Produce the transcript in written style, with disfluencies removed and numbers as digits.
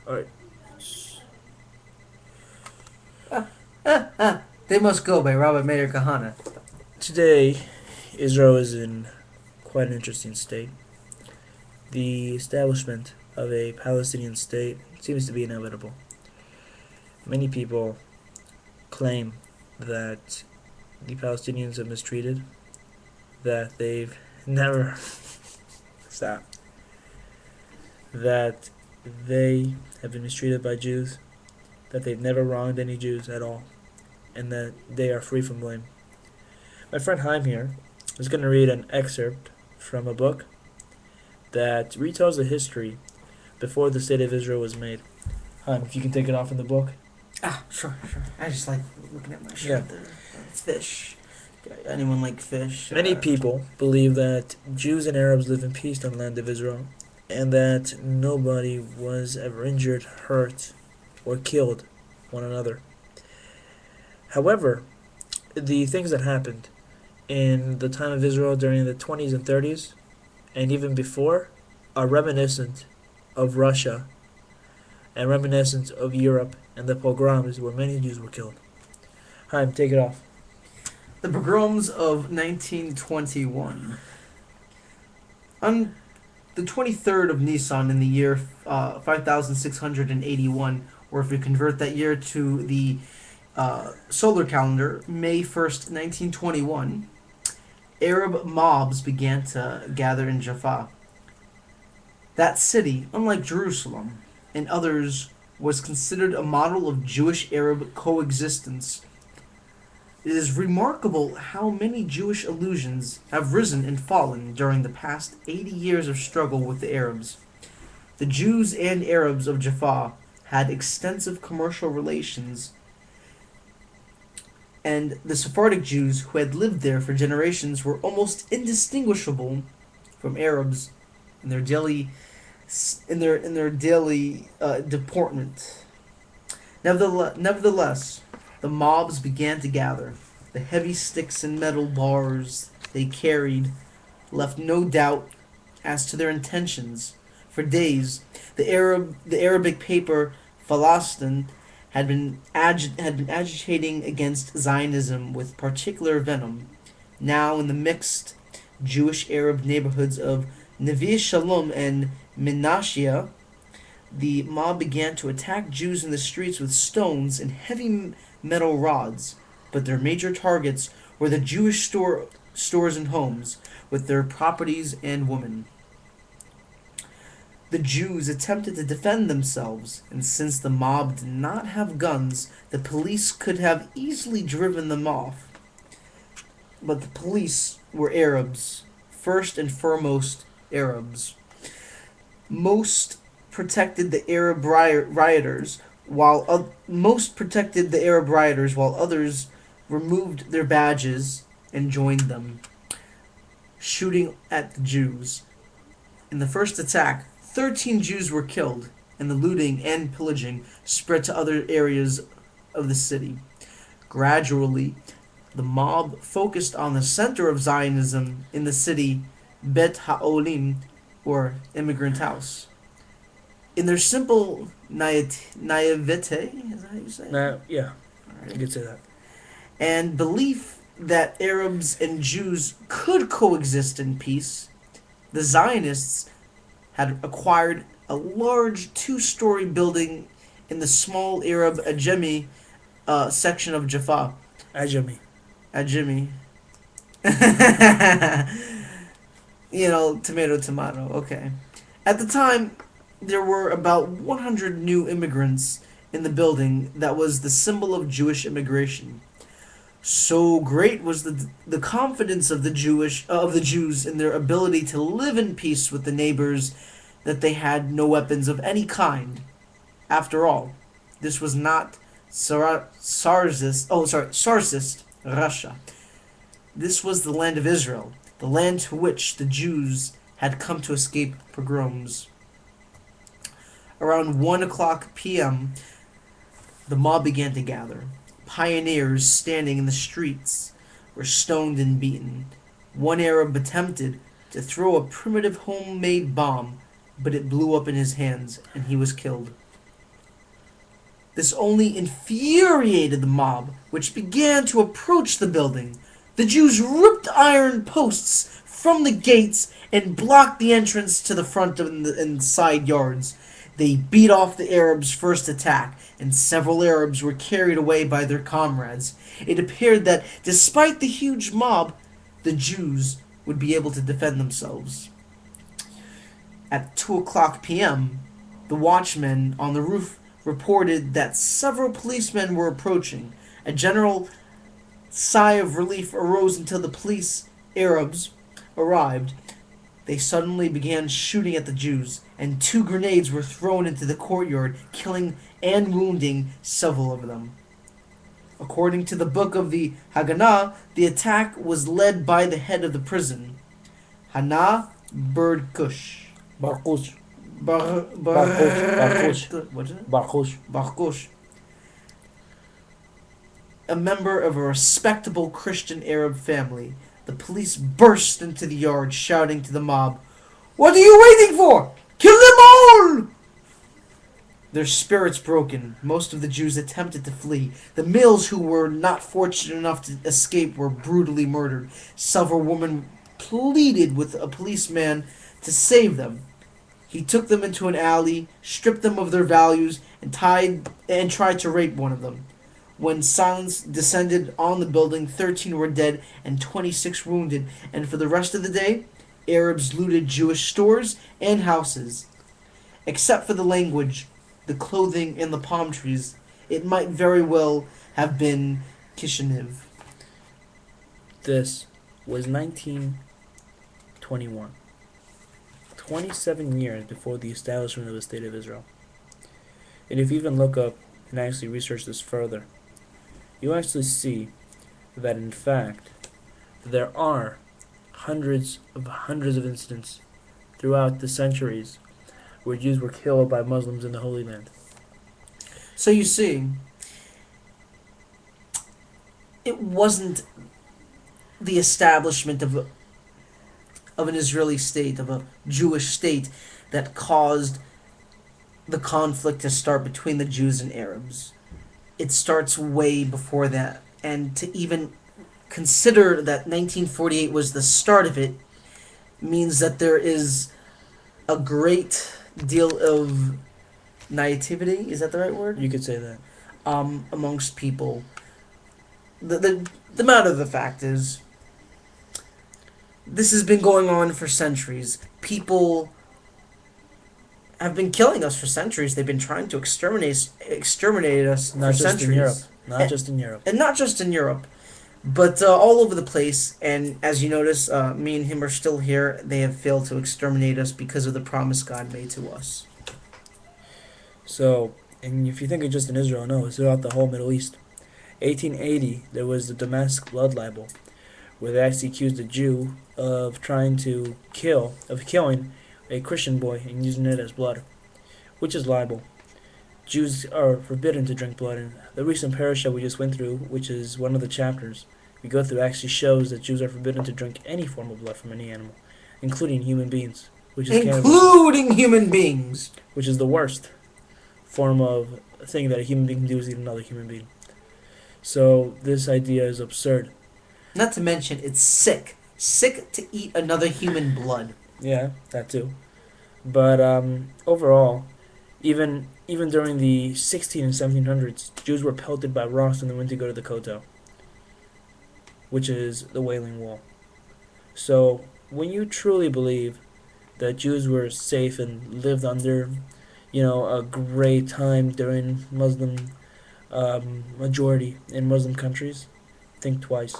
Alright. They Must Go by Robert Mayer Kahana. Today, Israel is in quite an interesting state. The establishment of a Palestinian state seems to be inevitable. Many people claim that the Palestinians are mistreated, that they've never stop, that they have been mistreated by Jews, that they've never wronged any Jews at all, and that they are free from blame. My friend Chaim here is going to read an excerpt from a book that retells the history before the state of Israel was made. Chaim, if you can take it off in the book. Sure. I just like looking at my Yeah. shirt there. Fish. Anyone like fish? Many people believe that Jews and Arabs live in peace on the land of Israel, and that nobody was ever injured, hurt, or killed one another. However, the things that happened in the time of Israel during the 20s and 30s, and even before, are reminiscent of Russia and reminiscent of Europe and the pogroms where many Jews were killed. Chaim, take it off. The pogroms of 1921. On the 23rd of Nisan in the year 5681, or if we convert that year to the solar calendar, May 1st, 1921, Arab mobs began to gather in Jaffa. That city, unlike Jerusalem and others, was considered a model of Jewish-Arab coexistence. It is remarkable how many Jewish illusions have risen and fallen during the past 80 years of struggle with the Arabs. The Jews and Arabs of Jaffa had extensive commercial relations, and the Sephardic Jews who had lived there for generations were almost indistinguishable from Arabs in their daily deportment. Nevertheless, the mobs began to gather. The heavy sticks and metal bars they carried left no doubt as to their intentions. For days, the Arabic paper Falastin had been agitating against Zionism with particular venom. Now, in the mixed Jewish-Arab neighborhoods of Neve Shalom and Menashia, the mob began to attack Jews in the streets with stones and heavy metal rods, but their major targets were the Jewish stores and homes, with their properties and women. The Jews attempted to defend themselves, and since the mob did not have guns, the police could have easily driven them off. But the police were Arabs, first and foremost Arabs. Most protected the Arab rioters, while others removed their badges and joined them, shooting at the Jews. In the first attack, 13 Jews were killed, and the looting and pillaging spread to other areas of the city. Gradually, the mob focused on the center of Zionism in the city, Bet Ha'olim, or Immigrant House. In their simple naivete, is that how you say it? Yeah, Alright. you could say that. And belief that Arabs and Jews could coexist in peace, the Zionists had acquired a large two-story building in the small Arab Ajami section of Jaffa. Ajami. Ajami. Tomato, okay. At the time, there were about 100 new immigrants in the building that was the symbol of Jewish immigration. So great was the confidence of the Jews in their ability to live in peace with the neighbors that they had no weapons of any kind. After all, this was not Tsarist Russia. This was the land of Israel, the land to which the Jews had come to escape pogroms. Around 1 o'clock p.m., the mob began to gather. Pioneers standing in the streets were stoned and beaten. One Arab attempted to throw a primitive homemade bomb, but it blew up in his hands and he was killed. This only infuriated the mob, which began to approach the building. The Jews ripped iron posts from the gates and blocked the entrance to the front and side yards. They beat off the Arabs' first attack, and several Arabs were carried away by their comrades. It appeared that, despite the huge mob, the Jews would be able to defend themselves. At 2 o'clock p.m., the watchman on the roof reported that several policemen were approaching. A general sigh of relief arose until the police Arabs arrived. They suddenly began shooting at the Jews, and 2 grenades were thrown into the courtyard, killing and wounding several of them. According to the book of the Haganah, the attack was led by the head of the prison, Hannah Berdkush. Barkush. What is it? Barkush. Barkush. A member of a respectable Christian Arab family. The police burst into the yard, shouting to the mob, "What are you waiting for? Kill them all!" Their spirits broken, most of the Jews attempted to flee. The males who were not fortunate enough to escape were brutally murdered. Several women pleaded with a policeman to save them. He took them into an alley, stripped them of their values, and tried to rape one of them. When silence descended on the building, 13 were dead and 26 wounded, and for the rest of the day, Arabs looted Jewish stores and houses. Except for the language, the clothing, and the palm trees, it might very well have been Kishinev. This was 1921. 27 years before the establishment of the State of Israel. And if you even look up and actually research this further, you actually see that in fact there are hundreds of incidents throughout the centuries where Jews were killed by Muslims in the Holy Land. So you see, it wasn't the establishment of an Israeli state, of a Jewish state, that caused the conflict to start between the Jews and Arabs. It starts way before that. And to even consider that 1948 was the start of it means that there is a great deal of naivety, is that the right word? You could say that. Amongst people. The matter of the fact is, this has been going on for centuries. People have been killing us for centuries. They've been trying to exterminate us Not for just centuries. in Europe. Not just in Europe. And not just in Europe, but all over the place. And as you notice, me and him are still here. They have failed to exterminate us because of the promise God made to us. So, and if you think of just in Israel, no, it's throughout the whole Middle East. 1880, there was the Damascus blood libel, where they actually accused a Jew of killing a Christian boy and using it as blood, which is libel. Jews are forbidden to drink blood, and the recent parasha we just went through, which is one of the chapters we go through, actually shows that Jews are forbidden to drink any form of blood from any animal, including human beings, which is including human beings, which is the worst form of thing that a human being can do is eat another human being. So this idea is absurd. Not to mention, it's sick. Sick to eat another human blood. Yeah, that too. But overall, even during the 16 and 1700s, Jews were pelted by rocks when they went to go to the Kotel, which is the Wailing Wall. So when you truly believe that Jews were safe and lived under, a great time during Muslim majority in Muslim countries, think twice.